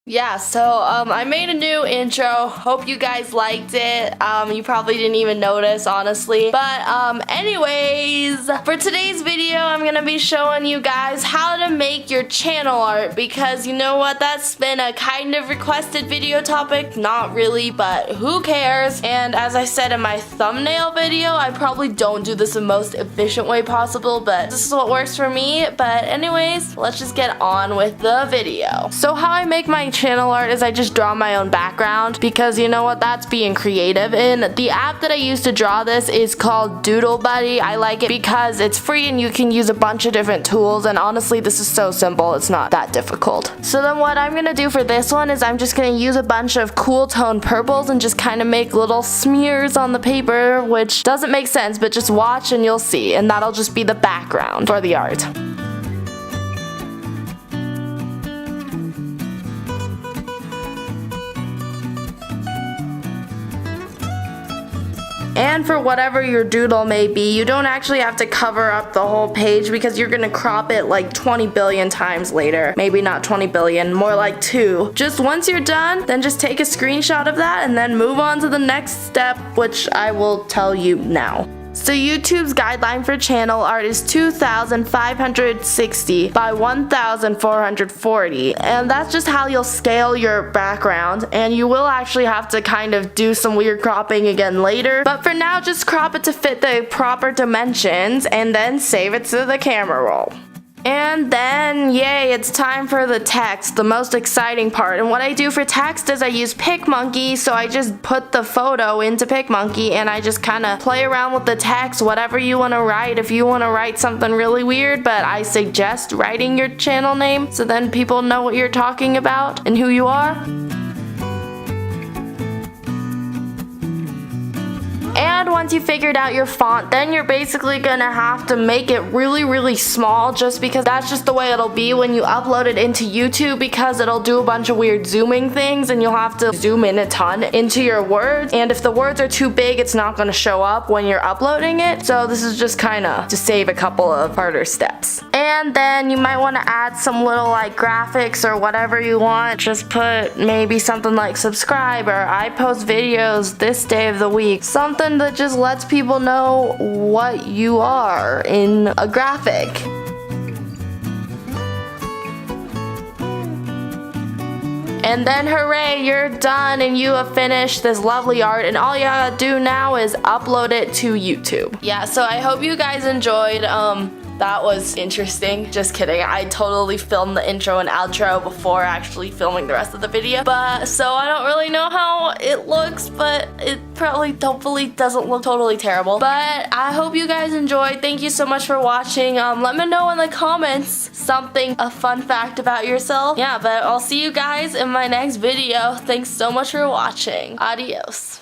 Yeah, so I made a new intro. Hope you guys liked it. You probably didn't even notice, honestly. But anyways, for today's video, I'm gonna be showing you guys how to make your channel art, because you know what, that's been a kind of requested video topic. Not really, but who cares? And as I said in my thumbnail video, I probably don't do this the most efficient way possible, but this is what works for me. But anyways, let's just get on with the video. So how I make my channel art is I just draw my own background, because you know what, that's being creative. And the app that I use to draw this is called Doodle Buddy. I like it because it's free and you can use a bunch of different tools, and honestly this is so simple, it's not that difficult. So then what I'm gonna do for this one is I'm just gonna use a bunch of cool tone purples and just kind of make little smears on the paper, which doesn't make sense, but just watch and you'll see, and that'll just be the background for the art. And for whatever your doodle may be, you don't actually have to cover up the whole page, because you're gonna crop it like 20 billion times later. Maybe not 20 billion, more like 2. Just once you're done, then just take a screenshot of that and then move on to the next step, which I will tell you now. So YouTube's guideline for channel art is 2,560 by 1,440, and that's just how you'll scale your background, and you will actually have to kind of do some weird cropping again later, but for now just crop it to fit the proper dimensions and then save it to the camera roll. And then, yay, it's time for the text, the most exciting part. And what I do for text is I use Picmonkey, so I just put the photo into Picmonkey and I just kind of play around with the text, whatever you want to write. If you want to write something really weird, but I suggest writing your channel name so then people know what you're talking about and who you are. And once you figured out your font, then you're basically gonna have to make it really small, just because that's just the way it'll be when you upload it into YouTube, because it'll do a bunch of weird zooming things and you'll have to zoom in a ton into your words, and if the words are too big it's not gonna show up when you're uploading it. So this is just kinda to save a couple of harder steps. And then you might want to add some little like graphics or whatever you want. Just put maybe something like subscribe, or I post videos this day of the week. Something that just lets people know what you are in a graphic. And then hooray, you're done and you have finished this lovely art, and all you gotta do now is upload it to YouTube. Yeah, so I hope you guys enjoyed. That was interesting. Just kidding. I totally filmed the intro and outro before actually filming the rest of the video. But so I don't really know how it looks, but it probably hopefully doesn't look totally terrible. But I hope you guys enjoyed. Thank you so much for watching. Let me know in the comments a fun fact about yourself. Yeah, but I'll see you guys in my next video. Thanks so much for watching. Adios.